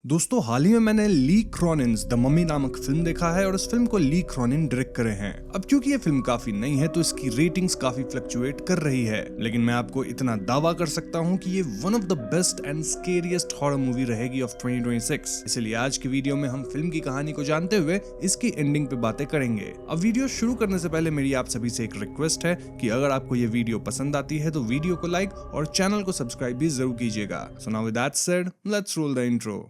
दोस्तों हाल ही में मैंने ली क्रॉनिन्स द मम्मी नामक फिल्म देखा है और इस फिल्म को ली क्रॉनिन डायरेक्ट करे हैं। अब क्योंकि ये फिल्म काफी नई है तो इसकी रेटिंग्स काफी फ्लक्चुएट कर रही है, लेकिन मैं आपको इतना दावा कर सकता हूँ कि ये one of the best and scariest horror movie रहेगी ऑफ 2026। इसलिए आज की वीडियो में हम फिल्म की कहानी को जानते हुए इसकी एंडिंग पे बातें करेंगे। अब वीडियो शुरू करने से पहले मेरी आप सभी से एक रिक्वेस्ट है कि अगर आपको ये वीडियो पसंद आती है तो वीडियो को लाइक और चैनल को सब्सक्राइब भी जरूर कीजिएगा। So now with that said, let's roll the intro.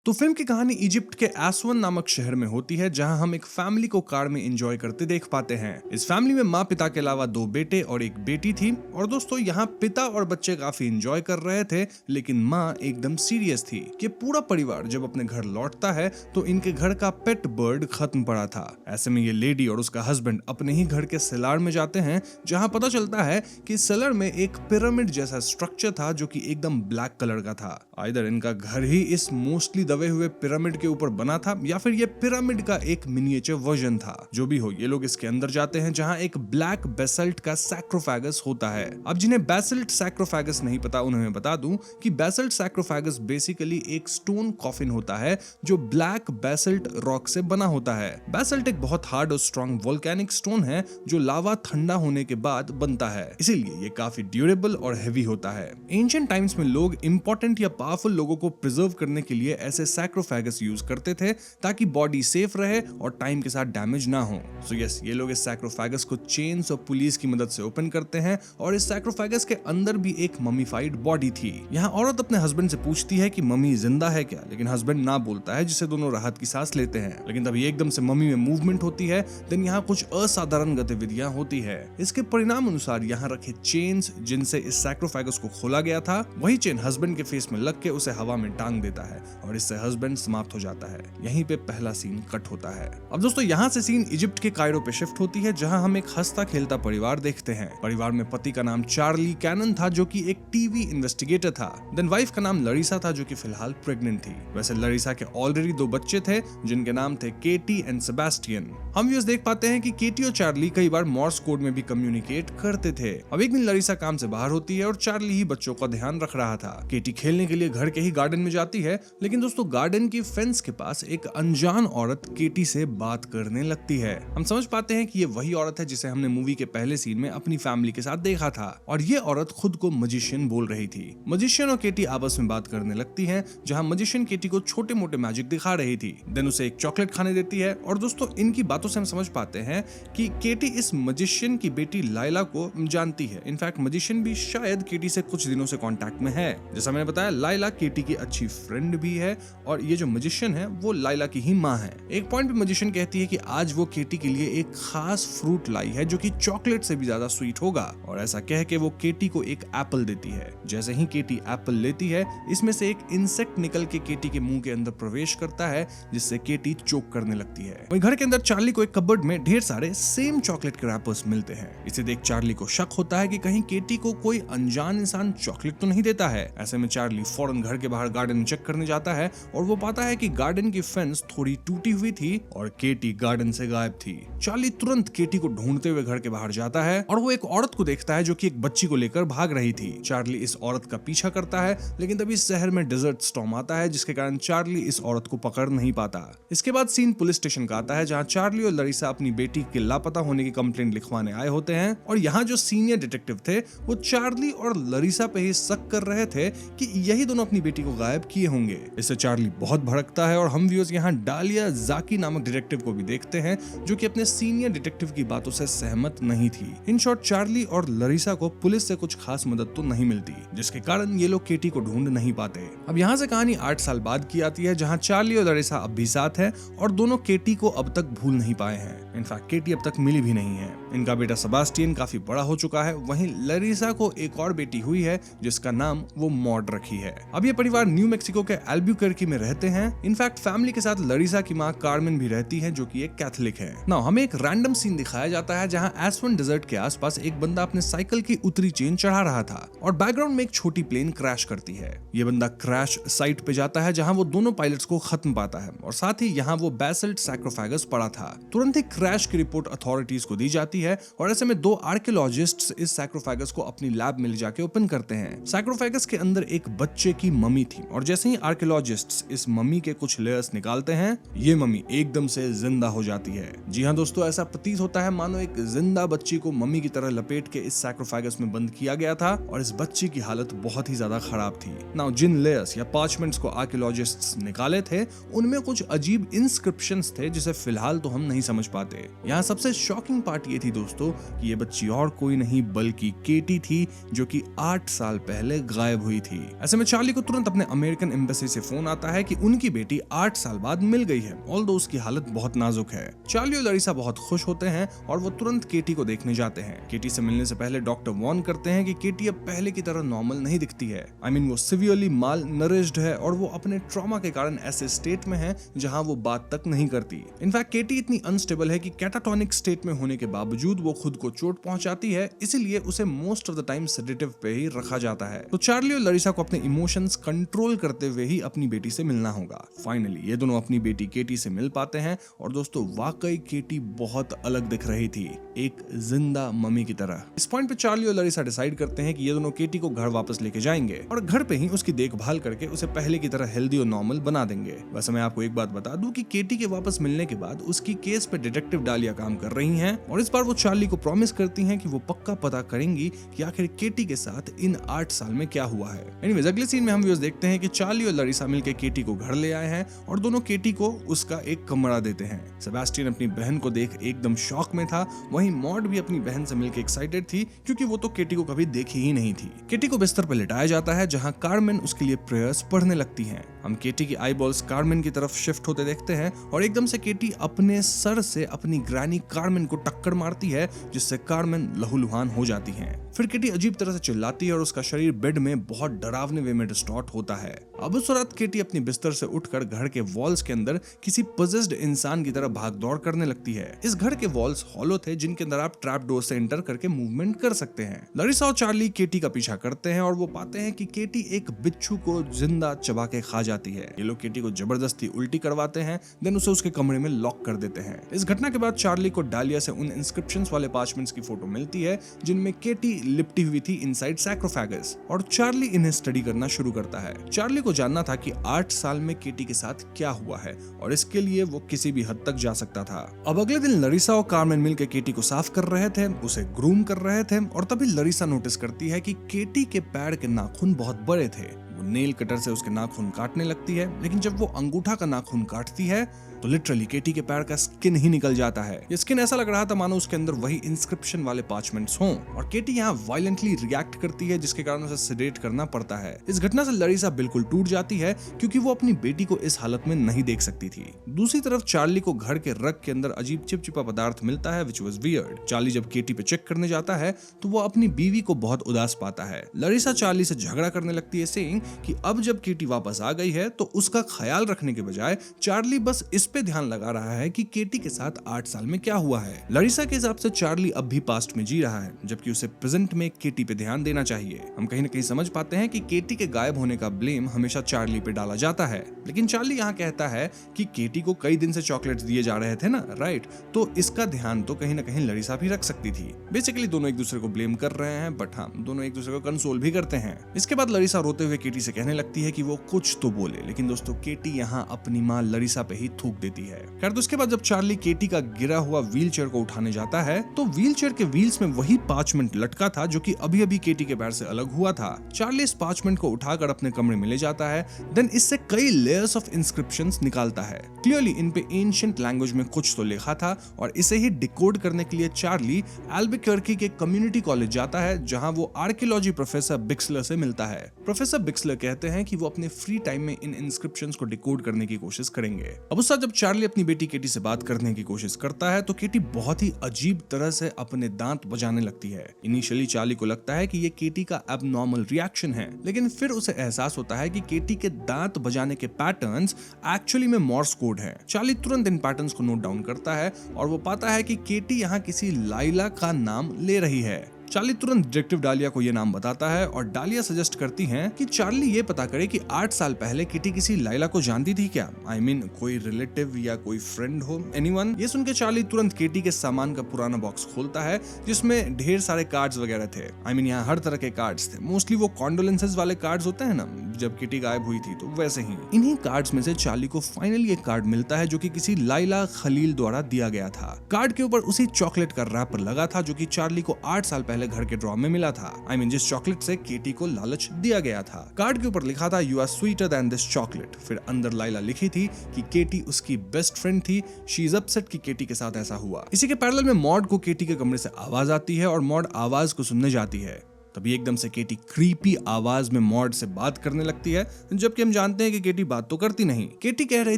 तो फिल्म की कहानी इजिप्ट के एसवन नामक शहर में होती है, जहां हम एक फैमिली को कार में एंजॉय करते देख पाते हैं। इस फैमिली में माँ पिता के अलावा 2 बेटे और एक बेटी थी। और दोस्तों यहाँ पिता और बच्चे काफी एंजॉय कर रहे थे, लेकिन माँ एकदम सीरियस थी कि पूरा परिवार जब अपने घर लौटता है तो इनके घर का पेट बर्ड खत्म पड़ा था। ऐसे में ये लेडी और उसका हस्बैंड अपने ही घर के सेलार में जाते हैं, जहाँ पता चलता है कि सेलर में एक पिरामिड जैसा स्ट्रक्चर था जो कि एकदम ब्लैक कलर का था। आइदर इनका घर ही इस मोस्टली दबे हुए पिरामिड के ऊपर बना था या फिर ये पिरामिड का एक मिनिएचर वर्जन था। जो भी हो, ये लोग इसके अंदर जाते हैं जहां एक ब्लैक बेसल्ट का सैक्रोफेगस होता है। अब जिन्हें बेसल्ट सैक्रोफेगस नहीं पता उन्हें मैं बता दूं कि बेसल्ट सैक्रोफेगस बेसिकली एक स्टोन कॉफिन होता है जो ब्लैक बेसल्ट रॉक से बना होता है। बेसल्ट एक बहुत हार्ड और स्ट्रॉन्ग वोल्केनिक स्टोन है जो लावा ठंडा होने के बाद बनता है, इसीलिए ये काफी ड्यूरेबल और हेवी होता है। एंशिएंट टाइम्स में लोग इंपॉर्टेंट या पावरफुल लोगों को प्रिजर्व करने के लिए ऐसे सैक्रोफेगस यूज करते थे ताकि बॉडी सेफ रहे और टाइम के साथ डैमेज ना हो। सो यस, ये लोग इस सैक्रोफेगस को चेन्स और पुलिस की मदद से ओपन करते हैं और इस सैक्रोफेगस के अंदर भी एक ममीफाइड बॉडी थी। यहाँ औरत अपने हस्बैंड से पूछती है कि मम्मी जिंदा है क्या, लेकिन हस्बैंड ना बोलता है, जिससे दोनों राहत की सांस लेते हैं। लेकिन तभी एकदम से मम्मी में मूवमेंट होती है, देन यहाँ कुछ असाधारण गतिविधियां होती है। इसके परिणाम अनुसार यहाँ रखे चेन्स जिनसे इस सैक्रोफेगस को खोला गया था, वही चेन हस्बैंड के फेस में लग के उसे हवा में टांग देता है और इससे हस्बैंड समाप्त हो जाता है। यहीं पे पहला सीन कट होता है। अब दोस्तों यहाँ से सीन इजिप्ट के कायरो पे शिफ्ट होती है, जहां हम एक हंसता खेलता परिवार देखते हैं। परिवार में पति का नाम चार्ली कैनन था जो कि एक टीवी इन्वेस्टिगेटर था। देन वाइफ का नाम लरीसा था जो कि फिलहाल प्रेग्नेंट थी। वैसे लरीसा के ऑलरेडी 2 बच्चे थे जिनके नाम थे केटी एंड सेबेस्टियन। हम व्यूअर्स देख पाते हैं कि केटी और चार्ली कई बार मॉर्स कोड में भी कम्युनिकेट करते थे। अब एक दिन लरीसा काम से बाहर होती है और चार्ली ही बच्चों का ध्यान रख रहा था। केटी खेलने के लिए घर के ही गार्डन में जाती है, लेकिन दोस्तों गार्डन की फेंस के पास एक अनजान औरत केटी से बात करने लगती है। हम समझ पाते हैं कि ये वही औरत है जिसे हमने मूवी के पहले सीन में अपनी फैमिली के साथ देखा था, और ये औरत खुद को मजिशियन बोल रही थी। मजिशियन और केटी आपस में बात करने लगती हैं, जहां मजिशियन केटी को छोटे मोटे मैजिक दिखा रही थी। देन उसे एक चॉकलेट खाने देती है। और दोस्तों इनकी बातों से हम समझ पाते हैं कि केटी इस मजिशियन की बेटी लाइला को जानती है। इनफैक्ट मजिशियन भी शायद केटी से कुछ दिनों से कांटेक्ट में है। जैसा मैंने बताया, लाइला केटी की अच्छी फ्रेंड भी है और ये जो मजिशियन है वो लाइला की ही माँ है। एक पॉइंट पे मजिशियन कहती है कि आज वो केटी के लिए एक खास फ्रूट लाई है जो कि चॉकलेट से भी ज्यादा स्वीट होगा, और ऐसा कह के वो केटी को एक एप्पल देती है। जैसे ही केटी एप्पल लेती है, इसमें से एक इंसेक्ट निकल के केटी के मुंह के अंदर प्रवेश करता है, जिससे केटी चोक करने लगती है। वहीं घर के अंदर चार्ली को एक कबर्ड में ढेर सारे सेम चॉकलेट के रैपर्स मिलते हैं। इसे देख चार्ली को शक होता है कि कहीं केटी को कोई अनजान इंसान चॉकलेट तो नहीं देता है। ऐसे में चार्ली फौरन घर के बाहर गार्डन चेक करने जाता है और वो पाता है कि गार्डन की फेंस थोड़ी टूटी हुई थी और केटी गार्डन से गायब थी। चार्ली तुरंत केटी को ढूंढते हुए घर के बाहर जाता है और वो एक औरत को देखता है जो कि एक बच्ची को लेकर भाग रही थी। चार्ली इस औरत का पीछा करता है, लेकिन तभी शहर में डेजर्ट स्टॉर्म आता है, जिसके कारण चार्ली इस औरत को पकड़ नहीं पाता। इसके बाद सीन पुलिस स्टेशन का आता है, जहां चार्ली और लरीसा अपनी बेटी के लापता होने की कंप्लेंट लिखवाने आए होते हैं। और यहाँ जो सीनियर डिटेक्टिव थे वो चार्ली और लरीसा पे ही शक कर रहे थे कि यही दोनों अपनी बेटी को गायब किए होंगे। इससे चार्ली बहुत भड़कता है और हम व्यूअर्स यहाँ डालिया जाकी नामक डिटेक्टिव को भी देखते हैं जो कि अपने सीनियर डिटेक्टिव की बातों से सहमत नहीं थी। इन शॉर्ट, चार्ली और लरीसा को पुलिस से कुछ खास मदद तो नहीं मिलती, जिसके कारण ये लोग केटी को ढूंढ नहीं पाते। अब यहाँ से कहानी 8 साल बाद की आती है, जहाँ चार्ली और लरीसा अब भी साथ हैं और दोनों केटी को अब तक भूल नहीं पाए हैं। इनफैक्ट केटी अब तक मिली भी नहीं है। इनका बेटा सेबास्टियन काफी बड़ा हो चुका है। वहीं लरीसा को एक और बेटी हुई है जिसका नाम वो मॉड रखी है। अब ये परिवार न्यू मैक्सिको के एल्बुकर्की एल्बुकर्की में रहते हैं। इनफैक्ट फैमिली के साथ लरीसा की माँ कार्मेन भी रहती है जो कि एक कैथोलिक है। नाउ हमें एक रैंडम सीन दिखाया जाता है जहां एसवन डेजर्ट के आसपास एक बंदा अपने साइकिल की उत्तरी चेन चढ़ा रहा था और बैकग्राउंड में एक छोटी प्लेन क्रैश करती है। ये बंदा क्रैश साइट पे जाता है जहां वो दोनों पायलट्स को खत्म पाता है और साथ ही यहाँ वो बेसल्ट सैक्रोफेगस पड़ा था। तुरंत ही क्रैश की रिपोर्ट अथॉरिटीज को दी जाती है और ऐसे में 2 आर्कियोलॉजिस्ट्स इस सैक्रोफेगस को अपनी लैब में ले जाके ओपन करते हैं। सैक्रोफेगस के अंदर एक बच्चे की मम्मी थी और जैसे ही आर्कियोलॉजिस्ट्स इस मम्मी के कुछ लेयर्स निकालते हैं, ये मम्मी एकदम से जिंदा हो जाती है। जी हाँ दोस्तों, ऐसा प्रतीत होता है मानो एक जिंदा बच्ची को मम्मी की तरह लपेट के इस सैक्रोफेगस में बंद किया गया था और इस बच्ची की हालत बहुत ही ज्यादा खराब थी। नाउ जिन लेयर्स या पार्चमेंट्स को आर्कियोलॉजिस्ट्स निकाले थे उनमें कुछ अजीब इंस्क्रिप्शंस थे जिसे फिलहाल तो हम नहीं समझ पाते। यहाँ सबसे शॉकिंग पार्ट ये थी दोस्तों कि ये बच्ची और कोई नहीं बल्कि केटी थी जो कि 8 साल पहले गायब हुई थी। ऐसे में चार्ली को तुरंत अपने अमेरिकन एम्बेसी से फोन आता है कि उनकी बेटी 8 साल बाद मिल गई है, ऑल्दो उसकी हालत बहुत नाजुक है। चार्ली और लरीसा बहुत खुश होते हैं और वो तुरंत केटी को देखने जाते हैं। केटी से मिलने से पहले डॉक्टर वार्न करते हैं कि केटी अब पहले की तरह नॉर्मल नहीं दिखती है। वो सिवियरली माल नरिश्ड है और वो अपने ट्रॉमा के कारण ऐसे स्टेट में है जहां वो बात तक नहीं करती। इनफैक्ट केटी इतनी अनस्टेबल है कि कैटाटोनिक स्टेट में होने के बावजूद वो खुद को चोट पहुंचाती है, इसीलिए उसे most of the time sedative पे ही रखा जाता है। तो चार्ली और लरीसा को अपने इमोशंस कंट्रोल करते हुए ही अपनी बेटी से मिलना होगा। फाइनली ये दोनों अपनी बेटी केटी से मिल पाते हैं और दोस्तों वाकई केटी बहुत अलग दिख रही थी, एक जिंदा मम्मी की तरह। इस पॉइंट पे चार्ली और लरीसा डिसाइड करते हैं कि ये दोनों केटी को घर वापस लेके जाएंगे और घर पे ही उसकी देखभाल करके उसे पहले की तरह हेल्दी और नॉर्मल बना देंगे। वैसे मैं आपको एक बात बता दूं कि केटी के वापस मिलने के बाद उसकी केस पे डिटेक्टिव डालिया काम कर रही हैं और इस बार वो चार्ली को प्रॉमिस करती हैं कि वो पक्का पता करेंगी कि आखिर केटी के साथ इन 8 साल में क्या हुआ है। एनीवेज अगले सीन में हम व्यूअर्स देखते हैं कि चार्ली और लरीसा मिलकर केटी को घर ले आए हैं और दोनों केटी को उसका एक कमरा देते हैं। सेबेस्टियन अपनी बहन को देख एकदम शॉक में था, वहीं मॉड भी अपनी बहन से मिलकर एक्साइटेड थी क्योंकि वो तो केटी को कभी देखी ही नहीं थी। केटी को बिस्तर पर लिटाया जाता है जहां कार्मेन उसके लिए प्रेयर्स पढ़ने लगती हैं। हम केटी की आईबॉल्स कार्मेन की तरफ शिफ्ट होते देखते हैं और एकदम से केटी अपने सर से अपनी ग्रैनी कार्मेन को टक्कर मारती है जिससे कार्मेन लहूलुहान हो जाती हैं। फिर केटी अजीब तरह से चिल्लाती है और उसका शरीर बेड में बहुत डरावने वे में डिस्टॉर्ट होता है। अब उस रात केटी अपनी बिस्तर से उठकर घर के वॉल्स के अंदर किसी पोजेस्ड इंसान की तरह भाग दौड़ करने लगती है। इस घर के वॉल्स हॉलो थे जिनके अंदर आप ट्रैप डोर से एंटर करके मूवमेंट कर सकते हैं। लरीसा और चार्ली केटी का पीछा करते हैं और वो पाते हैं कि केटी एक बिच्छू को जिंदा चबा के खा जाती है। ये लोग केटी को जबरदस्ती उल्टी करवाते हैं, देन उसे उसके कमरे में लॉक कर देते हैं। इस घटना के बाद चार्ली को डालिया से उन इंस्क्रिप्शंस वाले पार्चमेंट्स की फोटो मिलती है जिनमें केटी लिपटी हुई थी इनसाइड सैक्रोफेगस और चार्ली इन्हें स्टडी करना शुरू करता है। चार्ली को जानना था कि 8 साल में केटी के साथ क्या हुआ है और इसके लिए वो किसी भी हद तक जा सकता था। अब अगले दिन लरीसा और कार्मेन मिलकर केटी को साफ कर रहे थे, उसे ग्रूम कर रहे थे और तभी लरीसा नोटिस करती है कि केटी के पैर के नाखून बहुत बड़े थे। वो नेल कटर से उसके नाखून काटने लगती है, लेकिन जब वो अंगूठा का नाखून काटती है तो लिटरली केटी के पैर का स्किन ही निकल जाता है। ये स्किन ऐसा लग रहा था मानो उसके अंदर वही इंस्क्रिप्शन वाले पार्चमेंट्स हों और केटी यहाँ वायलेंटली रिएक्ट करती है जिसके कारण उसे सेडेट करना पड़ता है। इस घटना से लरीसा बिल्कुल टूट जाती है क्योंकि वो अपनी बेटी को इस हालत में नहीं देख सकती थी। दूसरी तरफ चार्ली को घर के रग के अंदर अजीब चिपचिपा पदार्थ मिलता है, विच वाज वियर्ड। चार्ली जब केटी पे चेक करने जाता है तो वो अपनी बीवी को बहुत उदास पाता है। लरीसा चार्ली से झगड़ा करने लगती है, सेइंग कि अब जब केटी वापस आ गई है तो उसका ख्याल रखने के बजाय चार्ली बस इस पे ध्यान लगा रहा है कि केटी के साथ 8 साल में क्या हुआ है। लरीसा के हिसाब से चार्ली अब भी पास्ट में जी रहा है जबकि उसे प्रेजेंट में केटी पे ध्यान देना चाहिए। हम कहीं ना कहीं समझ पाते हैं कि केटी के गायब होने का ब्लेम हमेशा चार्ली पे डाला जाता है, लेकिन चार्ली यहाँ कहता है कि केटी को कई दिन से चॉकलेट्स दिए जा रहे थे ना, राइट, तो इसका ध्यान तो कहीं ना कहीं लरीसा भी रख सकती थी। बेसिकली दोनों एक दूसरे को ब्लेम कर रहे हैं, बट हाँ दोनों एक दूसरे को कंसोल भी करते हैं। इसके बाद लरीसा रोते हुए केटी से कहने लगती है कि वो कुछ तो बोले, लेकिन दोस्तों केटी यहाँ अपनी माँ लरीसा पे ही थूक देती है। खैर तो उसके बाद जब चार्ली केटी का गिरा हुआ व्हीलचेयर को उठाने जाता है तो व्हीलचेयर के व्हील्स में वही पार्चमेंट लटका था जो कि अभी अभी केटी के पैर से अलग हुआ था। चार्ली इस पार्चमेंट को उठाकर अपने कमरे में ले जाता है, देन इससे कई लेयर्स ऑफ इंस्क्रिप्शंस निकालता है। क्लियरली इन पे एंशिएंट लैंग्वेज में कुछ तो लिखा था और इसे ही डिकोड करने के लिए चार्ली एल्बुकर्की के कम्युनिटी कॉलेज जाता है जहां वो आर्कियोलॉजी प्रोफेसर बिक्सलर से मिलता है। प्रोफेसर बिक्सलर काउंसलर कहते हैं कि वो अपने फ्री टाइम में इन इंस्क्रिप्शंस को डिकोड करने की कोशिश करेंगे। अब उस साथ जब चार्ली अपनी बेटी केटी से बात करने की कोशिश करता है तो केटी बहुत ही अजीब तरह से अपने दांत बजाने लगती है। इनिशियली चार्ली को लगता है कि ये केटी का एबनॉर्मल रिएक्शन है, लेकिन फिर उसे एहसास होता है कि केटी के दांत बजाने के पैटर्न्स एक्चुअली में मॉर्स कोड हैं। चार्ली तुरंत इन पैटर्न्स को नोट डाउन करता है और वो पाता है कि केटी यहाँ किसी लाइला का नाम ले रही है। चार्ली तुरंत डिटेक्टिव डालिया को यह नाम बताता है और डालिया सजेस्ट करती हैं कि चार्ली ये पता करे कि 8 साल पहले किटी किसी लाइला को जानती थी क्या। I mean, कोई रिलेटिव या कोई फ्रेंड हो, एनीवन। ये सुन के चार्ली तुरंत केटी के सामान का पुराना बॉक्स खोलता है जिसमें ढेर सारे कार्ड्स वगैरह थे। I mean, यहाँ हर तरह के कार्ड्स थे, मोस्टली वो कॉन्डोलेंसेस वाले कार्ड्स होते हैं ना, जब किटी गायब हुई थी, तो वैसे ही इन्हीं कार्ड्स में से चार्ली को फाइनली एक कार्ड मिलता है जो कि किसी लाइला खलील द्वारा दिया गया था। कार्ड के ऊपर उसी चॉकलेट का रैपर लगा था जो कि चार्ली को 8 साल पहले घर के ड्रॉ में मिला था। I mean, जिस चॉकलेट से केटी को लालच दिया गया था। कार्ड के ऊपर लिखा था you are sweeter than this chocolate. फिर अंदर लाइला लिखी थी कि केटी उसकी बेस्ट फ्रेंड थी। शी इज अपसेट कि केटी के साथ ऐसा हुआ। इसी के पैरेलल में मॉड को केटी के कमरे से आवाज आती है और मॉड आवाज को सुनने जाती है। तभी एकदम से केटी क्रीपी आवाज में मॉड से बात करने लगती है, जबकि हम जानते हैं कि केटी बात तो करती नहीं। केटी कह रही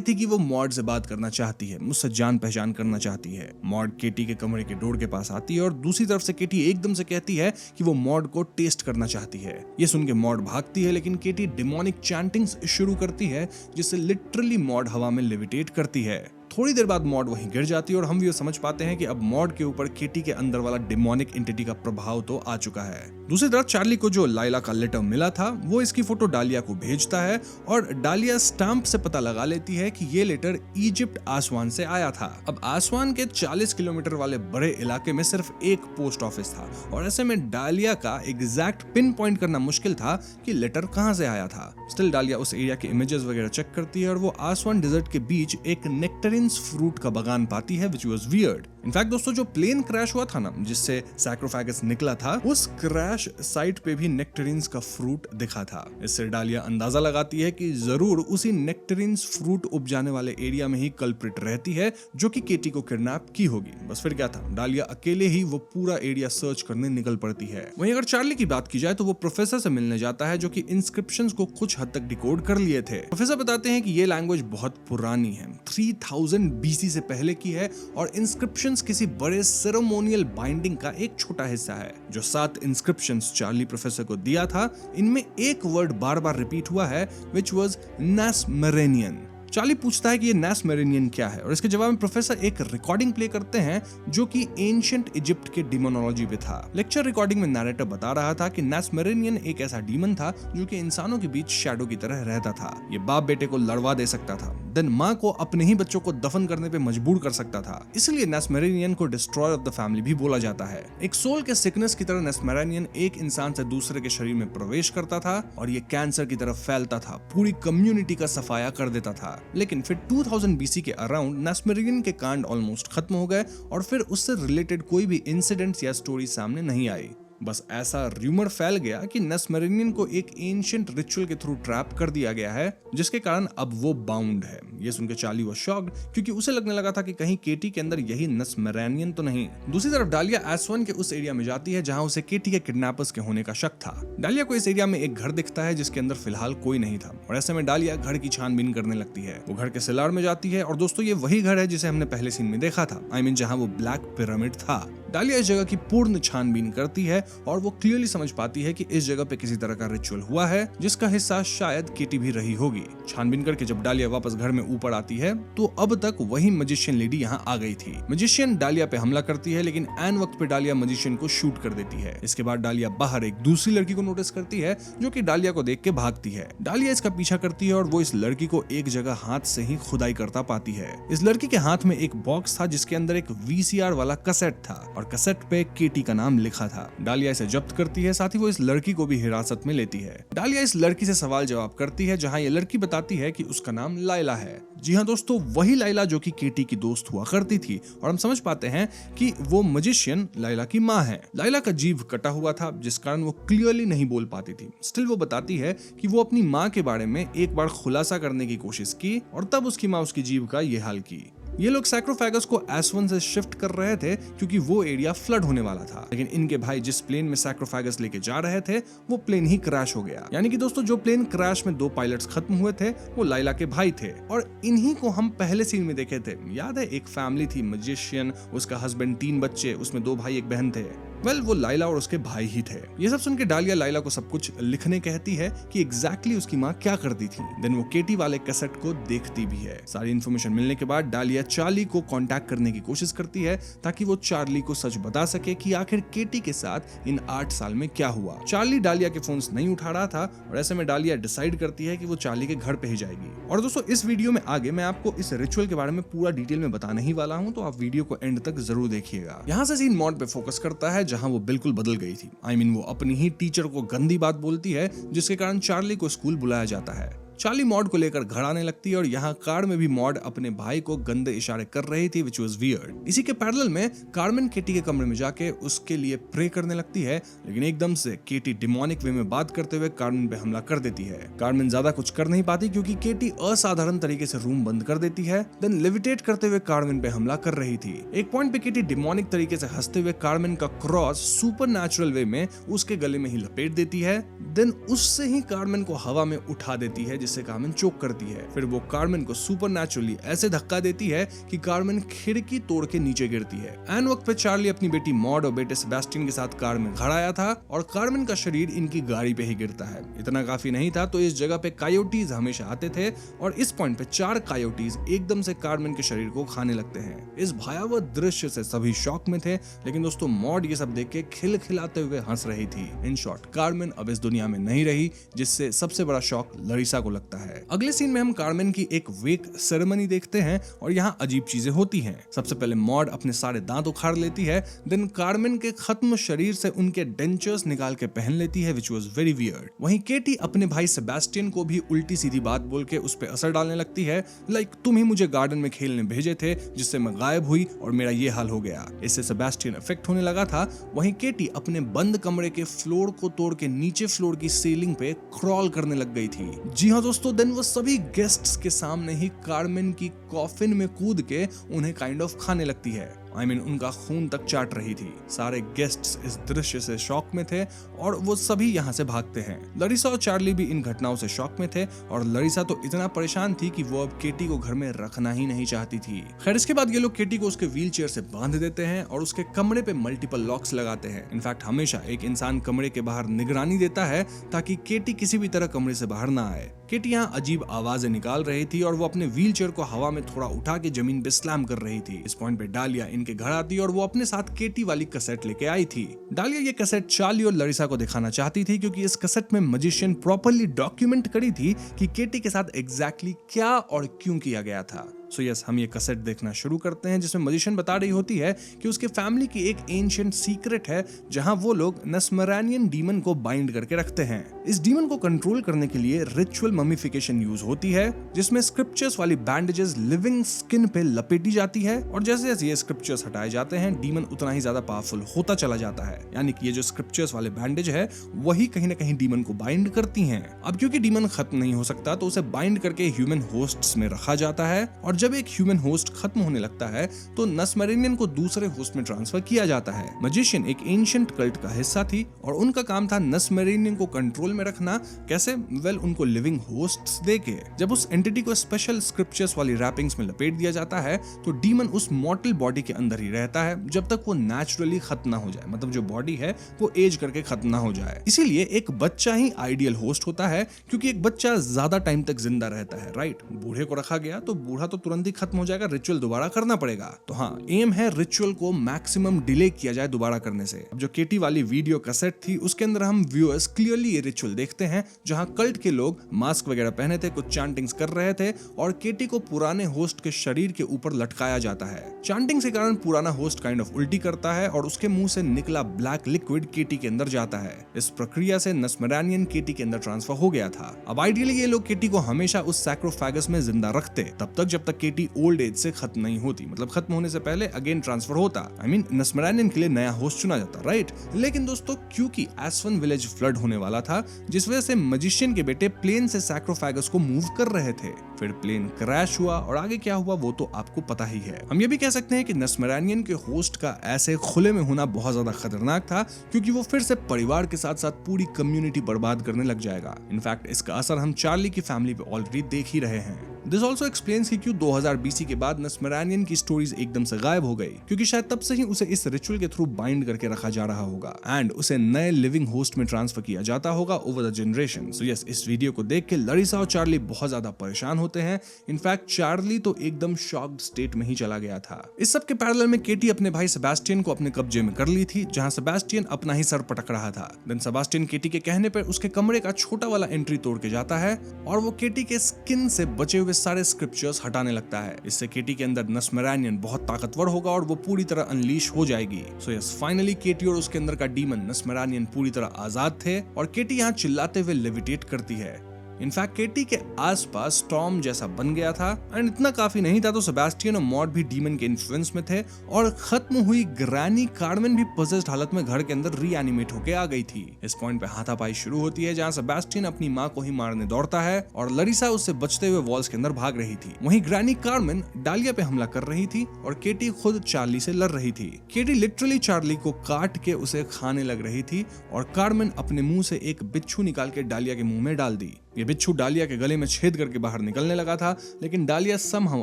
थी कि वो मॉड से बात करना चाहती है, मुझसे जान पहचान करना चाहती है। मॉड केटी के कमरे के डोर के पास आती है और दूसरी तरफ से केटी एकदम से कहती है कि वो मॉड को टेस्ट करना चाहती है। ये सुन के मॉड भागती है, लेकिन केटी डिमोनिक चैंटिंग्स शुरू करती है जिससे लिटरली मॉड हवा में लेविटेट करती है। थोड़ी देर बाद मॉड वहीं गिर जाती है और हम भी समझ पाते हैं कि अब मॉड के ऊपर केटी के अंदर वाला डिमोनिक एंटिटी का प्रभाव तो आ चुका है। दूसरी तरफ चार्ली को जो लाइला का लेटर मिला था वो इसकी फोटो डालिया को भेजता है और डालिया स्टैंप से पता लगा लेती है कि ये लेटर इजिप्ट आसवान से आया था। अब आसवान के 40 किलोमीटर वाले बड़े इलाके में सिर्फ एक पोस्ट ऑफिस था और ऐसे में डालिया का एग्जैक्ट पिन पॉइंट करना मुश्किल था कि लेटर कहां से आया था। स्टिल डालिया उस एरिया के इमेजेस वगैरह चेक करती है और वो आसवान डेजर्ट के बीच एक नेक्टरिन्स फ्रूट का बगान पाती है, which was weird। इनफैक्ट दोस्तों, जो प्लेन क्रैश हुआ था ना, जिससे सैक्रोफैगस निकला था, उस क्रैश साइट पे भी नेक्टरिन्स का फ्रूट दिखा था। इससे डालिया अंदाजा लगाती है कि जरूर उसी नेक्टरिन्स फ्रूट उपजाने वाले एरिया में ही कल्प्रिट रहती है जो कि केटी को किडनैप की होगी। बस फिर क्या था, डालिया अकेले ही वो पूरा एरिया सर्च करने निकल पड़ती है। वहीं अगर चार्ली की बात की जाए तो वो प्रोफेसर से मिलने जाता है जो कि इंस्क्रिप्शंस को कुछ हद तक डिकोड कर लिए थे। प्रोफेसर बताते हैं कि ये लैंग्वेज बहुत पुरानी है, 3000 BC से पहले की है और इंस्क्रिप्शंस किसी बड़े सेरेमोनियल बाइंडिंग का एक छोटा हिस्सा है। जो 7 इंस्क्रिप्शंस चार्ली प्रोफेसर को दिया था, इनमें एक वर्ड बार बार रिपीट हुआ है, which was नासमेरेनियन। चार्ली पूछता है कि ये नासमेरेनियन क्या है और इसके जवाब में प्रोफेसर एक रिकॉर्डिंग प्ले करते हैं जो कि एंशिएंट इजिप्ट के डिमोनोलॉजी पे था। लेक्चर रिकॉर्डिंग में नैरेटर बता रहा था कि नासमेरेनियन एक ऐसा डीमन था जो कि इंसानों के बीच शैडो की तरह रहता था। ये बाप बेटे को लड़वा दे सकता था, देन माँ को अपने ही बच्चों को दफन करने पे मजबूर कर सकता था। इसलिए नासमेरेनियन को डिस्ट्रॉयर ऑफ द फैमिली भी बोला जाता है। एक सोल के सिकनेस की तरह नासमेरेनियन एक इंसान से दूसरे के शरीर में प्रवेश करता था और ये कैंसर की तरफ फैलता था, पूरी कम्युनिटी का सफाया कर देता था। लेकिन फिर 2000 BC के अराउंड नासमेरेनियन के कांड ऑलमोस्ट खत्म हो गए और फिर उससे रिलेटेड कोई भी इंसिडेंट्स या स्टोरी सामने नहीं आई। बस ऐसा रूमर फैल गया कि नासमेरेनियन को एक एंशिएंट रिचुअल के थ्रू ट्रैप कर दिया गया है, जिसके कारण अब वो बाउंड है। ये सुनकर चार्ली वो शॉक्ड, क्योंकि उसे लगने लगा था कि कहीं केटी के अंदर यही नासमेरेनियन तो नहीं। दूसरी तरफ डालिया एसवन के उस एरिया में जाती है जहां उसे केटी के किडनैपर्स के होने का शक था। डालिया को इस एरिया में एक घर दिखता है जिसके अंदर फिलहाल कोई नहीं था और ऐसे में डालिया घर की छानबीन करने लगती है। वो घर के सिलार में जाती है और दोस्तों, ये वही घर है जिसे हमने पहले सीन में देखा था, आई मीन जहां वो ब्लैक पिरामिड था। डालिया इस जगह की पूर्ण छानबीन करती है और वो क्लियरली समझ पाती है कि इस जगह पे किसी तरह का रिचुअल हुआ है जिसका हिस्सा शायद केटी भी रही होगी। छानबीन करके जब डालिया वापस घर में ऊपर आती है तो अब तक वही मजिशियन लेडी यहाँ आ गई थी। मजिशियन डालिया पे हमला करती है, लेकिन एन वक्त पे डालिया मजिशियन को शूट कर देती है। इसके बाद डालिया बाहर एक दूसरी लड़की को नोटिस करती है जो कि डालिया को देख के भागती है। डालिया इसका पीछा करती है और वो इस लड़की को एक जगह हाथ से ही खुदाई करता पाती है। इस लड़की के हाथ में एक बॉक्स था जिसके अंदर एक VCR वाला कैसेट था और कैसेट पे केटी का नाम लिखा था। डालिया इसे जब्त करती है, साथ ही वो इस लड़की को भी हिरासत में लेती है। डालिया इस लड़की से सवाल जवाब करती है जहां ये लड़की बताती है कि उसका नाम लाइला है। जी हाँ दोस्तों, वही लाइला जो कि केटी की दोस्त हुआ करती थी और हम समझ पाते हैं कि वो मजिशियन लाइला की माँ है। लाइला का जीभ कटा हुआ था जिस कारण वो क्लियरली नहीं बोल पाती थी। स्टिल वो बताती है कि वो अपनी माँ के बारे में एक बार खुलासा करने की कोशिश की और तब उसकी माँ उसकी जीभ का ये हाल की। ये लोग सैक्रोफेगस को एस1 से शिफ्ट कर रहे थे क्योंकि वो एरिया फ्लड होने वाला था, लेकिन इनके भाई जिस प्लेन में सैक्रोफेगस लेके जा रहे थे वो प्लेन ही क्रैश हो गया। यानी कि दोस्तों जो प्लेन क्रैश में 2 पायलट्स खत्म हुए थे वो लाइला के भाई थे, और इन्हीं को हम पहले सीन में देखे थे। याद है, एक फैमिली थी, मैजिशियन, उसका हस्बैंड, 3 बच्चे, उसमें 2 भाई 1 बहन थे। वो लाइला और उसके भाई ही थे। ये सब सुन के डालिया लाइला को सब कुछ लिखने कहती है कि एग्जैक्टली उसकी माँ क्या करती थी। देन वो केटी वाले कैसेट को देखती भी है। सारी इन्फॉर्मेशन मिलने के बाद डालिया चार्ली को कांटेक्ट करने की कोशिश करती है ताकि वो चार्ली को सच बता सके कि आखिर केटी के साथ इन 8 साल में क्या हुआ। चार्ली डालिया के फोन्स नहीं उठा रहा था और ऐसे में डालिया डिसाइड करती है कि वो चार्ली के घर पे ही जाएगी। और दोस्तों इस वीडियो में आगे मैं आपको इस रिचुअल के बारे में पूरा डिटेल में बताने ही वाला हूँ, तो आप वीडियो को एंड तक जरूर देखिएगा। यहाँ से सीन मॉड पे फोकस करता है जहाँ वो बिल्कुल बदल गई थी। वो अपनी ही टीचर को गंदी बात बोलती है जिसके कारण चार्ली को स्कूल बुलाया जाता है। चार्ली मॉड को लेकर घर आने लगती है और यहाँ कार में भी मॉड अपने भाई को गंदे इशारे कर रही थी, which was weird। इसी के पैरेलल में कार्मेन केटी के कमरे में जाके उसके लिए प्रे करने लगती है, लेकिन एकदम से केटी डिमोनिक वे में बात करते हुए कार्मेन पे हमला कर देती है। कार्मेन ज्यादा कुछ कर नहीं पाती क्योंकि केटी असाधारण तरीके से रूम बंद कर देती है। देन लेविटेट करते हुए कार्मेन पे हमला कर रही थी। एक पॉइंट पे केटी डिमोनिक तरीके से हंसते हुए कार्मेन का क्रॉस सुपर नेचुरल वे में उसके गले में ही लपेट देती है। देन उससे ही कार्मेन को हवा में उठा देती है जिससे कार्मेन चोक करती है। फिर वो कार्मेन को सुपरनैचुरली ऐसे धक्का देती है कि कार्मेन खिड़की तोड़ के नीचे गिरती है। एन वक्त पे चार्ली अपनी बेटी मॉड और बेटे सेबेस्टियन के साथ कार में घर आया था और कार्मेन का शरीर इनकी गाड़ी पे ही गिरता है। इतना काफी नहीं था तो इस जगह पे कायोटीज हमेशा आते थे और इस पॉइंट पे 4 कायोटीज एकदम से कार्मेन के शरीर को खाने लगते हैं। इस भयावह दृश्य से सभी शॉक में थे, लेकिन दोस्तों मॉड ये सब देख के खिलखिलाते हुए हंस रही थी। इन शॉर्ट कार्मेन अब इस दुनिया में नहीं रही, जिससे सबसे बड़ा शॉक लरिसा को लगता है। अगले सीन में हम कार्मेन की एक वेक सेरेमनी देखते हैं और यहाँ अजीब चीजें होती हैं। सबसे पहले मॉड अपने सारे दांत उखाड़ लेती है। देन कार्मेन के खत्म शरीर से उनके डेंचर्स निकाल के पहन लेती है, which was very weird। वहीं केटी अपने भाई सेबेस्टियन को भी उल्टी सीधी बात बोल के उस पर असर डालने लगती है, लाइक तुम ही मुझे गार्डन में खेलने भेजे थे जिससे मैं गायब हुई और मेरा ये हाल हो गया। इससे सेबेस्टियन इफेक्ट होने लगा था। वहीं केटी अपने बंद कमरे के फ्लोर को तोड़ के नीचे फ्लोर की सीलिंग पे क्रॉल करने लग गई थी। जी हाँ दोस्तों, देन वो सभी गेस्ट्स के सामने ही कार्मेन की कॉफिन में कूद के उन्हें काइंड ऑफ खाने लगती है। उनका खून तक चाट रही थी। सारे गेस्ट्स इस दृश्य से शॉक में थे और वो सभी यहाँ से भागते हैं। लरिसा और चार्ली भी इन घटनाओं से शॉक में थे और लरिसा तो इतना परेशान थी कि वो अब केटी को घर में रखना ही नहीं चाहती थी। खैर इसके बाद ये लोग केटी को उसके व्हील चेयर से बांध देते हैं और उसके कमरे पे मल्टीपल लॉक्स लगाते हैं। इनफैक्ट हमेशा एक इंसान कमरे के बाहर निगरानी देता है ताकि केटी किसी भी तरह कमरे से बाहर ना आए। केटी यहाँ अजीब आवाजें निकाल रही थी और वो अपने व्हील चेयर को हवा में थोड़ा उठा के जमीन पे स्लैम कर रही थी। इस पॉइंट पे डालिया इनके घर आती और वो अपने साथ केटी वाली कैसेट लेके आई थी। डालिया ये कैसेट चार्ली और लरिसा को दिखाना चाहती थी क्योंकि इस कैसेट में मैजिशियन प्रॉपर्ली डॉक्यूमेंट करी थी कि केटी के साथ एग्जैक्टली क्या और क्यों किया गया था। सो यस, हम ये कैसेट देखना शुरू करते हैं जिसमें मैजिशियन बता रही होती है कि उसके फैमिली की एक एंशिएंट सीक्रेट है जहां वो लोग नस्मरानियन डीमन को बाइंड करके रखते हैं। इस डीमन को कंट्रोल करने के लिए रिचुअल ममीफिकेशन यूज होती है जिसमें स्क्रिप्चर्स वाली बैंडेजेस लिविंग स्किन पे लपेटी जाती है और जैसे जैसे ये स्क्रिप्चर्स हटाए जाते हैं डीमन उतना ही ज्यादा पावरफुल होता चला जाता है। यानी कि ये जो स्क्रिप्चर्स वाले बैंडेज है वही कहीं ना कहीं डीमन को बाइंड करती हैं। अब क्योंकि डीमन खत्म नहीं हो सकता तो उसे बाइंड करके ह्यूमन होस्ट्स में रखा जाता है और जब एक ह्यूमन होस्ट खत्म होने लगता है तो नस्मरेनियन को दूसरे होस्ट में ट्रांसफर किया जाता है। मैजिशियन एक एंशिएंट कल्ट का हिस्सा थी और उनका काम था नस्मरेनियन को कंट्रोल में रखना। कैसे? उनको लिविंग होस्ट्स देके जब उस एंटिटी को स्पेशल स्क्रिप्चर्स वाली रैपिंग्स में लपेट दिया जाता है तो डीमन उस मॉर्टल बॉडी के अंदर ही रहता है जब तक वो नेचुरली खत्म ना हो जाए, मतलब जो बॉडी है वो एज करके खत्म ना हो जाए। इसीलिए एक बच्चा ही आइडियल होस्ट होता है क्योंकि एक बच्चा ज्यादा टाइम तक जिंदा रहता है, राइट। बूढ़े को रखा गया तो बूढ़ा तो तुरंत ही खत्म हो जाएगा, रिचुअल दोबारा करना पड़ेगा। तो हाँ, एम है रिचुअल को मैक्सिमम डिले किया जाए दोबारा करने से। अब जो केटी वाली वीडियो कैसेट थी उसके अंदर हम व्यूअर्स क्लियरली ये रिचुअल देखते हैं जहां कल्ट के लोग मास्क वगैरह पहने थे, कुछ चांटिंग्स कर रहे थे और केटी को पुराने होस्ट के शरीर के ऊपर लटकाया जाता है। चांटिंग के कारण पुराना होस्ट काइंड ऑफ उल्टी करता है और उसके मुंह से निकला ब्लैक लिक्विड केटी के अंदर जाता है। इस प्रक्रिया से नस्मरानियन केटी के अंदर ट्रांसफर हो गया था। अब आइडियली ये लोग केटी को हमेशा उस सैक्रोफेगस में जिंदा रखते तब तक जब तक केटी ओल्ड एज से खत्म नहीं होती, मतलब खत्म होने से पहले अगेन ट्रांसफर होता। आई मीन नस्मरानियन के लिए नया होस्ट चुना जाता, राइट। लेकिन दोस्तों क्योंकि एसवन विलेज फ्लड होने वाला था, जिस वजह से मजिशियन के बेटे प्लेन से सैक्रोफेगस को मूव कर रहे थे, फिर प्लेन क्रैश हुआ और आगे क्या हुआ वो तो आपको पता ही है। हम ये भी कह सकते हैं कि नस्मरानियन के होस्ट का ऐसे खुले में होना बहुत ज्यादा खतरनाक था, क्योंकि वो फिर से परिवार के साथ साथ पूरी कम्युनिटी बर्बाद करने लग जाएगा। इनफैक्ट इसका असर हम चार्ली की फैमिली पे ऑलरेडी देख ही रहे हैं। दिस ऑल्सो एक्सप्लेन्स कि क्यों 2000 BC के बाद नस्मरानियन की स्टोरीज एकदम से गायब हो गई, क्योंकि शायद तब से ही उसे इस रिचुअल के थ्रू बाइंड करके रखा जा रहा होगा एंड उसे नए लिविंग होस्ट में ट्रांसफर किया जाता होगा over the generation. So yes, इस वीडियो को देख के लरिसा और चार्ली बहुत ज्यादा परेशान होते हैं। इनफैक्ट चार्ली तो एकदम शॉक्ड स्टेट में ही चला गया था। इस सब के पैरेलल में केटी अपने भाई सेबास्टियन को अपने कब्जे में कर ली थी, जहां सेबास्टियन अपना ही सर पटक रहा था। देन सेबास्टियन केटी के कहने पर उसके कमरे का छोटा वाला एंट्री तोड़ के जाता है और वो केटी के स्किन से बचे हुए सारे स्क्रिप्चर्स हटाने लगता है। इससे केटी के अंदर नस्मरानियन बहुत ताकतवर होगा और वो पूरी तरह अनलीश हो जाएगी। सो यस, फाइनली केटी और उसके अंदर का डीमन नस्मरानियन पूरी तरह आजाद थे और केटी यहाँ चिल्लाते हुए लेविटेट करती है। इनफैक्ट केटी के आसपास स्टॉर्म जैसा बन गया था एंड इतना काफी नहीं था तो सेबास्टियन और मॉड भी डीमन के इन्फ्लुएंस में थे और खत्म हुई ग्रैनी कार्मेन भी पोजेस्ड हालत में घर के अंदर रीएनिमेट होके आ गई थी। इस पॉइंट पे हाथापाई शुरू होती है, जहां सेबास्टियन अपनी मां को ही मारने दौड़ता है और लरिसा उससे बचते हुए वॉल्स के अंदर भाग रही थी। वहीं ग्रैनी कार्मेन डालिया पे हमला कर रही थी और केटी खुद चार्ली से लड़ रही थी। केटी लिटरली चार्ली को काट के उसे खाने लग रही थी और कार्मेन अपने मुंह से एक बिच्छू निकाल के डालिया के मुंह में डाल दी। ये बिच्छू डालिया के गले में छेद करके बाहर निकलने लगा था, लेकिन डालिया समहाउ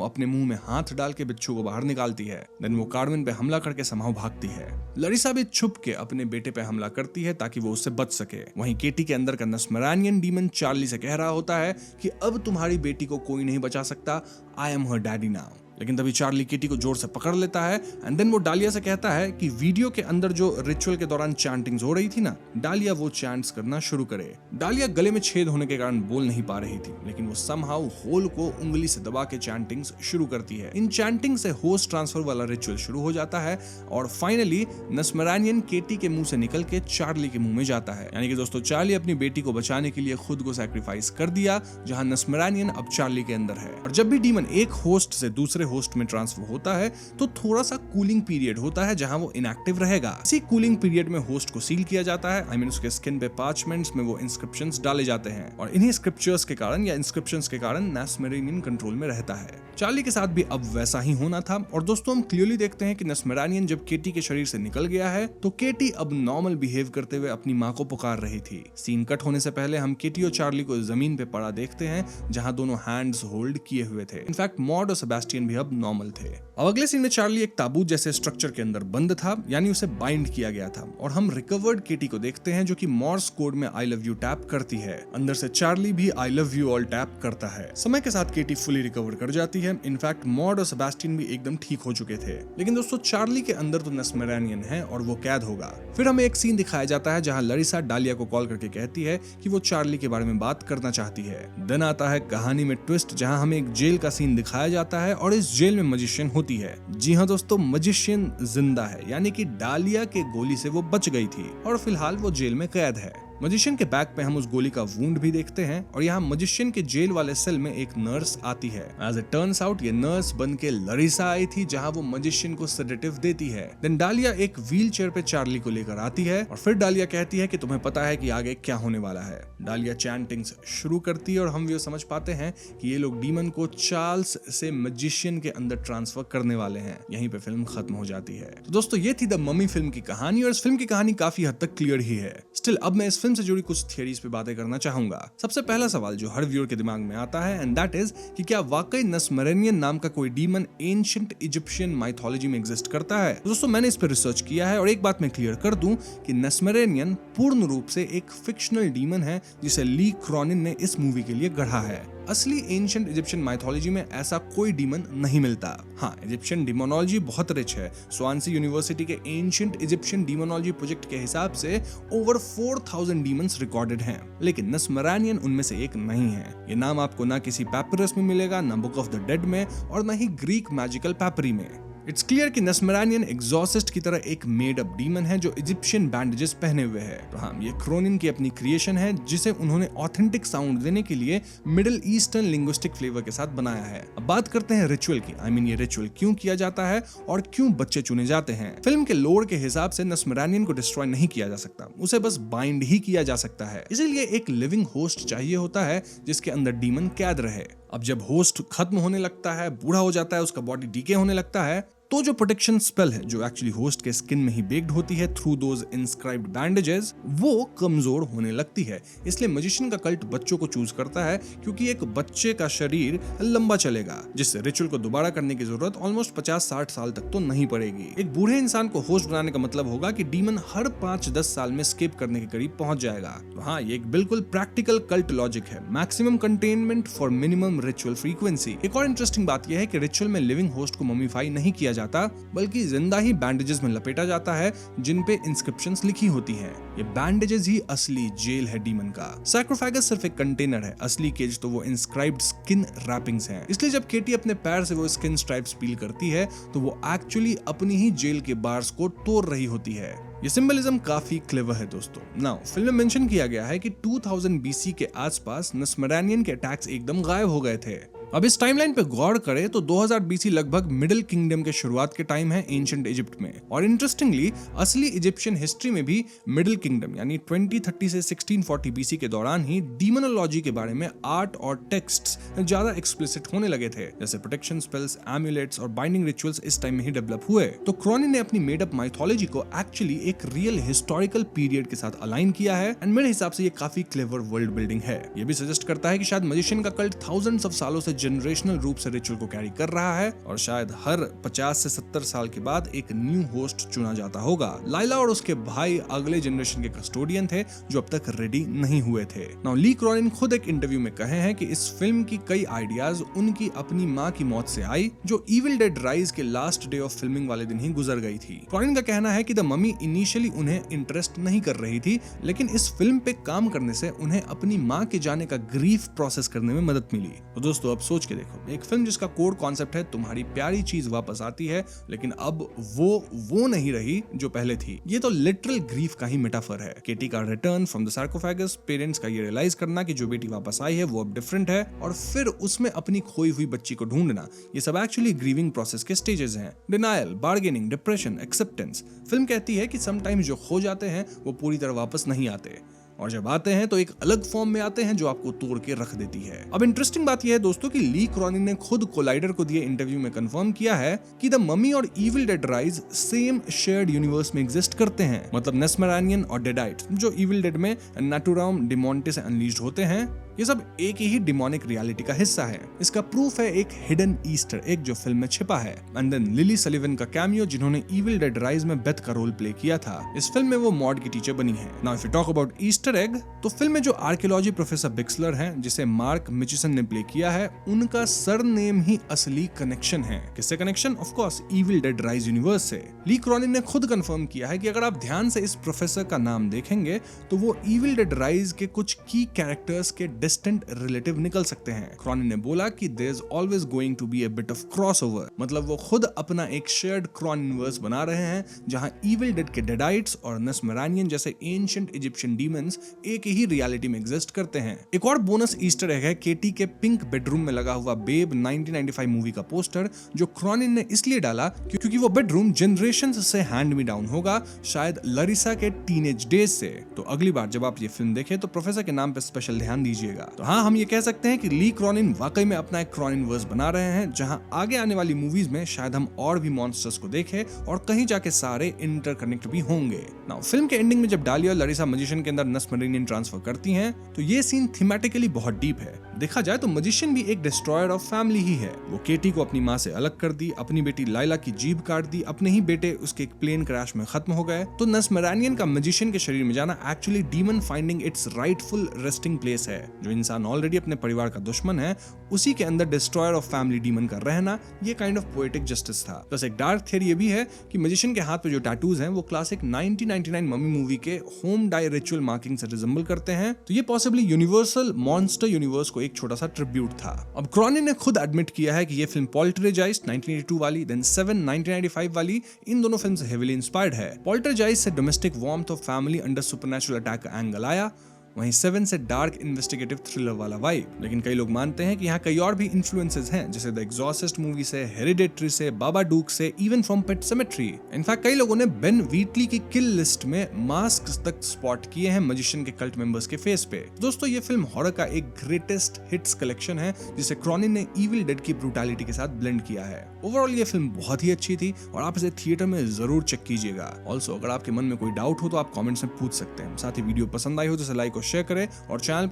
अपने मुंह में हाथ डाल के बिच्छू को बाहर निकालती है। देन वो कार्मेन पे हमला करके समहाउ भागती है। लरिसा भी छुप के अपने बेटे पे हमला करती है ताकि वो उससे बच सके। वहीं केटी के अंदर का नस्मरानियन डीमन चार्ली से कह रहा होता है कि अब तुम्हारी बेटी को कोई नहीं बचा सकता, I am her daddy now. लेकिन तभी चार्ली केटी को जोर से पकड़ लेता है एंड देन वो डालिया से कहता है कि वीडियो के अंदर जो रिचुअल के दौरान चैंटिंग्स हो रही थी ना, डालिया वो चैंट्स करना शुरू करे। डालिया गले में छेद होने के कारण बोल नहीं पा रही थी, लेकिन वो समहाउ होल को उंगली से दबा के चैंटिंग्स शुरू करती है। इन चैंटिंग से होस्ट ट्रांसफर वाला रिचुअल शुरू हो जाता है और फाइनली नस्मरानियन केटी के मुंह से निकल के चार्ली के मुंह में जाता है। यानी कि दोस्तों चार्ली अपनी बेटी को बचाने के लिए खुद को सैक्रिफाइस कर दिया, जहां नस्मरानियन अब चार्ली के अंदर है। और जब भी डीमन एक होस्ट से दूसरे होस्ट में ट्रांसफर होता है तो थोड़ा सा कूलिंग पीरियड होता है जहां वो इनएक्टिव रहेगा। इसी कूलिंग पीरियड में होस्ट को सील किया जाता है। आई मीन उसके स्किन पे पार्चमेंट्स में वो इंस्क्रिप्शंस डाले जाते हैं और इन्हीं स्क्रिप्चर्स के कारण या इंस्क्रिप्शंस के कारण नस्मरानियन कंट्रोल में रहता है। चार्ली के साथ भी अब वैसा ही होना था और दोस्तों हम क्लियरली देखते हैं कि नस्मरानियन जब केटी के शरीर से निकल गया है तो केटी अब नॉर्मल बिहेव करते हुए अपनी मां को पुकार रही थी। सीन कट होने से पहले हम केटी और चार्ली को जमीन पे पड़ा देखते हैं, जहां दोनों हैंड्स होल्ड किए हुए थे। इनफैक्ट मॉड और सेबास्टियन भी अब नॉर्मल थे। अब अगले सीन में चार्ली एक ताबूत जैसे स्ट्रक्चर के अंदर बंद था, यानी उसे बाइंड किया गया था और हम रिकवर्ड केटी को देखते हैं जो कि मॉर्स कोड में आई लव यू टैप करती है। अंदर से चार्ली भी I love you all tap करता है। समय के साथ केटी फुली रिकवर कर जाती है। इनफैक्ट मॉड और सेबास्टियन भी एकदम ठीक हो चुके थे। लेकिन दोस्तों चार्ली के अंदर तो नस्मरानियन है और वो कैद होगा। फिर हमें एक सीन दिखाया जाता है जहां लरिसा डालिया को कॉल करके कहती है कि वो चार्ली के बारे में बात करना चाहती है। देन आता है कहानी में ट्विस्ट, जहां हमें एक जेल का सीन दिखाया जाता है और इस जेल में मजिशियन होती है। जी हाँ दोस्तों, मजिशियन जिंदा है, यानी कि डालिया के गोली से वो बच गई थी और फिलहाल वो जेल में कैद है। मजिशियन के बैक पे हम उस गोली का वुंड भी देखते हैं और यहाँ मजिशियन के जेल वाले सेल में एक नर्स आती है। एज इट टर्न्स आउट ये नर्स बन के लरिसा आई थी, जहाँ वो मजिशियन को सेडेटिव देती है। देन डालिया एक व्हील चेयर पे चार्ली को लेकर आती है और फिर डालिया कहती है कि तुम्हें पता है कि आगे क्या होने वाला है। डालिया चैंटिंग्स शुरू करती है और हम ये समझ पाते हैं कि ये लोग डीमन को चार्ल्स से मजिशियन के अंदर ट्रांसफर करने वाले हैं। यहीं पे फिल्म खत्म हो जाती है। तो दोस्तों ये थी द मम्मी फिल्म की कहानी और इस फिल्म की कहानी काफी हद तक क्लियर ही है। स्टिल अब मैं इस फिल्म से जुड़ी कुछ थियरीज पे बातें करना चाहूंगा। सबसे पहला सवाल जो हर व्यूअर के दिमाग में आता है एंड दैट इज कि क्या वाकई नस्मरानियन नाम का कोई डीमन एंशिएंट इजिप्शियन माइथोलॉजी में एग्जिस्ट करता है? दोस्तों मैंने इस पे रिसर्च किया है और एक बात मैं क्लियर कर दूं कि नस्मरानियन पूर्ण रूप से एक फिक्शनल डीमन है जिसे ली क्रॉनिन ने इस मूवी के लिए गढ़ा है। असली एंशिएंट इजिप्शियन माइथोलॉजी में ऐसा कोई डीमन नहीं मिलता। हाँ, इजिप्शियन डिमोनोलॉजी बहुत रिच है। स्वानसी यूनिवर्सिटी के एंशिएंट इजिप्शियन डिमोनोलॉजी प्रोजेक्ट के हिसाब से ओवर 4000 डीमंस रिकॉर्डेड हैं, लेकिन नस्मरानियन उनमें से एक नहीं है। ये नाम आपको ना किसी पैपिरस में मिलेगा, ना बुक ऑफ द डेड में और ना ही ग्रीक मैजिकल पैपरी में। इट्स क्लियर कि नस्मरानियन एग्जॉर्सिस्ट की तरह एक मेड अप डीमन है जो इजिप्शियन बैंडेजेस पहने हुए है। तो हाँ, ये क्रोनिन की अपनी क्रिएशन है जिसे उन्होंने ऑथेंटिक साउंड देने के लिए मिडिल ईस्टर्न लिंग्विस्टिक फ्लेवर के साथ बनाया है। अब बात करते हैं रिचुअल की। ये रिचुअल क्यों किया जाता है और क्यों बच्चे चुने जाते हैं। फिल्म के लोर के हिसाब से नस्मरानियन को डिस्ट्रॉय नहीं किया जा सकता, उसे बस बाइंड ही किया जा सकता है। इसीलिए एक लिविंग होस्ट चाहिए होता है जिसके अंदर डीमन कैद रहे। अब जब होस्ट खत्म होने लगता है, बूढ़ा हो जाता है, उसका बॉडी डीके होने लगता है, तो जो प्रोटेक्शन स्पेल है जो एक्चुअली होस्ट के स्किन में ही बेक्ड होती है थ्रू दोज इंस्क्राइब्ड बैंडेजेस, वो कमजोर होने लगती है। इसलिए मैजिशियन का कल्ट बच्चों को चूज करता है क्योंकि एक बच्चे का शरीर लंबा चलेगा, जिससे रिचुअल को दोबारा करने की जरूरत ऑलमोस्ट 50-60 साल तक तो नहीं पड़ेगी। एक बूढ़े इंसान को होस्ट बनाने का मतलब होगा कि डीमन हर 5-10 साल में स्केप करने के करीब पहुंच जाएगा। तो हाँ, ये एक बिल्कुल प्रैक्टिकल कल्ट लॉजिक है। Maximum containment for minimum ritual frequency. एक और इंटरेस्टिंग बात यह है कि रिचुअल में लिविंग होस्ट को ममीफाई नहीं किया जाता, बल्कि जिंदा ही बैंडेजेस में लपेटा जाता है जिन पे इंस्क्रिप्शंस लिखी होती हैं। ये बैंडेजेस ही असली जेल है डीमन का। सैक्रोफेगस सिर्फ एक कंटेनर है, असली केज तो वो इंस्क्राइब्ड स्किन रैपिंग्स हैं। इसलिए जब केटी अपने पैर से वो स्किन स्ट्राइप्स पील करती है तो वो एक्चुअली अपनी ही जेल के बार्स को तोड़ रही होती है। ये सिंबलिज्म काफी क्लेवर है दोस्तों। नाउ फिल्म में मेंशन किया गया है कि 2000 BC के आसपास नस्मरानियन के अटैक्स एकदम गायब हो गए थे। अब इस टाइमलाइन पे गौर करें तो 2000 BC लगभग मिडिल किंगडम के शुरुआत के टाइम है एंशिएंट इजिप्ट में। और इंटरेस्टिंगली असली इजिप्शियन हिस्ट्री में भी मिडिल किंगडम यानी 2030 से 1640 BC के दौरान ही डीमोनोलॉजी के बारे में आर्ट और टेक्स्ट्स ज्यादा एक्सप्लिसिट होने लगे थे। जैसे प्रोटेक्शन स्पेल्स, एम्यूलेट्स और बाइंडिंग रिचुअल्स इस टाइम में ही डेवलप हुए। तो क्रोनिन ने अपनी मेड अप माइथोलॉजी को एक्चुअली एक रियल हिस्टोरिकल पीरियड के साथ अलाइन किया है एंड मेरे हिसाब से ये काफी क्लेवर वर्ल्ड बिल्डिंग है। ये भी सजेस्ट करता है कि शायद मैजिशियन का कल्ट थाउजेंड्स ऑफ सालों से जनरेशनल रूप से रिचुअल को कैरी कर रहा है और शायद हर 50 से 70 साल के बाद एक न्यू होस्ट चुना जाता होगा। लाइला और उसके भाई अगले जनरेशन के कस्टोडियन थे जो अब तक रेडी नहीं हुए थे। नाउ ली क्रोनिन खुद एक इंटरव्यू में कहे हैं कि इस फिल्म की कई आइडियाज उनकी अपनी माँ की मौत से आई जो इविल डेड राइज के लास्ट डे ऑफ फिल्मिंग वाले दिन ही गुजर गई थी। क्रोनिन का कहना है कि द ममी इनिशियली उन्हें इंटरेस्ट नहीं कर रही थी, लेकिन इस फिल्म पे काम करने से उन्हें अपनी माँ के जाने का ग्रीफ प्रोसेस करने में मदद मिली। तो दोस्तों अब सोच के देखो, एक फिल्म जिसका कोर कॉन्सेप्ट है तुम्हारी प्यारी चीज वापस आती है, लेकिन अब वो नहीं रही जो पहले थी। ये तो लिटरल ग्रीफ का ही मेटाफर है। केटी का रिटर्न फ्रॉम द सार्कोफेगस, पेरेंट्स का ये रियलाइज करना कि जो बेटी वापस आई है वो अब डिफरेंट है, और फिर उसमें अपनी खोई हुई बच्ची को ढूंढना, ये सब एक्चुअली ग्रीविंग प्रोसेस के स्टेजेस हैं। Denial, bargaining, depression, acceptance. Film कहती है कि समटाइम्स जो खो जाते हैं वो पूरी तरह वापस नहीं आते, और जब आते हैं तो एक अलग फॉर्म में आते हैं जो आपको तोड़ के रख देती है। अब इंटरेस्टिंग बात यह है दोस्तों कि ली क्रोनिन ने खुद कोलाइडर को दिए इंटरव्यू में कंफर्म किया है कि द ममी और evil dead rise same shared universe में एग्जिस्ट करते हैं। मतलब नस्मरानियन और डेडाइट जो इविल डेड में नाटुराम डिमोंटे से अनलीज्ड होते हैं, ये सब एक ही डिमोनिक रियलिटी का हिस्सा है। इसका प्रूफ है एक हिडन ईस्टर एग जो फिल्म में छिपा है। एंड देन लिली सलिवन का कैमियो जिन्होंने इविल डेड राइज में बेथ का रोल प्ले किया था। इस फिल्म में वो मॉड की टीचर बनी है। Now if you talk about Easter egg, तो फिल्म में जो आर्कियोलॉजी प्रोफेसर बिक्सलर हैं जिसे मार्क मिचिसन ने प्ले किया है, उनका सरनेम ही असली कनेक्शन है। किससे connection? Of course evil dead rise universe से। ली क्रोनिन ने खुद कंफर्म किया है कि अगर आप ध्यान से इस प्रोफेसर का नाम देखेंगे तो वो इविल डेड राइज के कुछ की कैरेक्टर्स के डिस्टेंट रिलेटिव निकल सकते हैं। क्रोनिन ने बोला कि there is always going to be a bit of crossover, मतलब वो खुद अपना एक शेयर्ड क्रोनिन यूनिवर्स बना रहे हैं जहां इविल डेड के डेडाइट्स और नस्मरानियन जैसे एंशिएंट इजिप्शियन डीमंस एक ही रियलिटी में एग्जिस्ट करते हैं। एक और बोनस ईस्टर एग है केटी के पिंक बेडरूम में लगा हुआ बेब 1995 मूवी का पोस्टर, जो क्रोनिन ने इसलिए डाला क्योंकि वो बेडरूम जनरेशंस से हैंड मी डाउन होगा, शायद लरिसा के टीनेज डेज से। तो अगली बार जब आप ये फिल्म देखें तो प्रोफेसर के नाम पे स्पेशल ध्यान दीजिएगा। तो हाँ, हम ये कह सकते हैं कि ली क्रोनिन वाकई में अपना एक क्रोनिन वर्स बना रहे हैं, जहां आगे आने वाली मूवीज में शायद हम और भी मॉन्स्टर्स को देखें और कहीं जाके सारे इंटरकनेक्ट भी होंगे। नाउ फिल्म के एंडिंग में जब डालिया और लरिसा मैजिशियन के अंदर नस्मरानियन ट्रांसफर करती हैं, तो ये सीन थीमेटिकली बहुत डीप है। देखा जाए तो मैजिशियन भी एक डिस्ट्रॉयर ऑफ फैमिली ही है। वो केटी को अपनी माँ से अलग कर दी, अपनी बेटी लाइला की जीभ काट दी, अपने ही बेटे उसके एक प्लेन क्रैश में खत्म हो गए। तो नस्मरानियन का मैजिशियन के शरीर में जाना actually demon finding it's rightful resting place है। जो इंसान ऑलरेडी अपने परिवार का दुश्मन है, उसी के अंदर डिस्ट्रॉयर ऑफ फैमिली डीमन का रहना, ये काइंड ऑफ पोएटिक जस्टिस था। प्लस एक डार्क थियरी ये भी है कि मैजिशियन के हाथ पे जो टैटूज हैं वो क्लासिक 1999 मम्मी मूवी के होम डाई रिचुअल मार्किंग से रिजेंबल करते हैं। तो ये पॉसिबली यूनिवर्सल मॉन्स्टर यूनिवर्स को एक छोटा सा ट्रिब्यूट था। अब क्रॉनिन ने खुद एडमिट किया है कि ये फिल्म पोल्टरजाइस्ट 1982 वाली, देन 7 1995 वाली, इन दोनों फिल्म से हेविली इंस्पायर्ड है। पोल्टरजाइस्ट से domestic warmth of family under supernatural attack का एंगल आया, वहीं 7 से डार्क इन्वेस्टिगेटिव थ्रिलर वाला वाइब। लेकिन कई लोग मानते हैं कि यहाँ कई और भी इन्फ्लुएंसेस हैं, जैसे द एग्जॉर्सिस्ट मूवी से, हेरिडेटरी से, बाबाडूक से, even from pet cemetery. In fact कई लोगों ने बेन व्हीटली की किल लिस्ट में मास्क तक स्पॉट किए हैं मजिशियन के कल्ट मेंबर्स के फेस पे। दोस्तों ये फिल्म हॉरर का एक ग्रेटेस्ट हिट्स कलेक्शन है, जिसे क्रॉनिन ने इविल डेड की ब्रूटैलिटी के साथ ब्लेंड किया है। ओवरऑल ये फिल्म बहुत ही अच्छी थी और आप इसे थिएटर में जरूर चेक कीजिएगा। ऑल्सो अगर आपके मन में कोई डाउट हो तो आप कमेंट्स में पूछ सकते हैं। साथ ही वीडियो पसंद आई हो तो इसे लाइक और शेयर करें और चैनल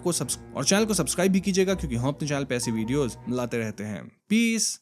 को सब्सक्राइब भी कीजिएगा, क्योंकि हम अपने चैनल पे ऐसी वीडियोस लाते रहते हैं। पीस।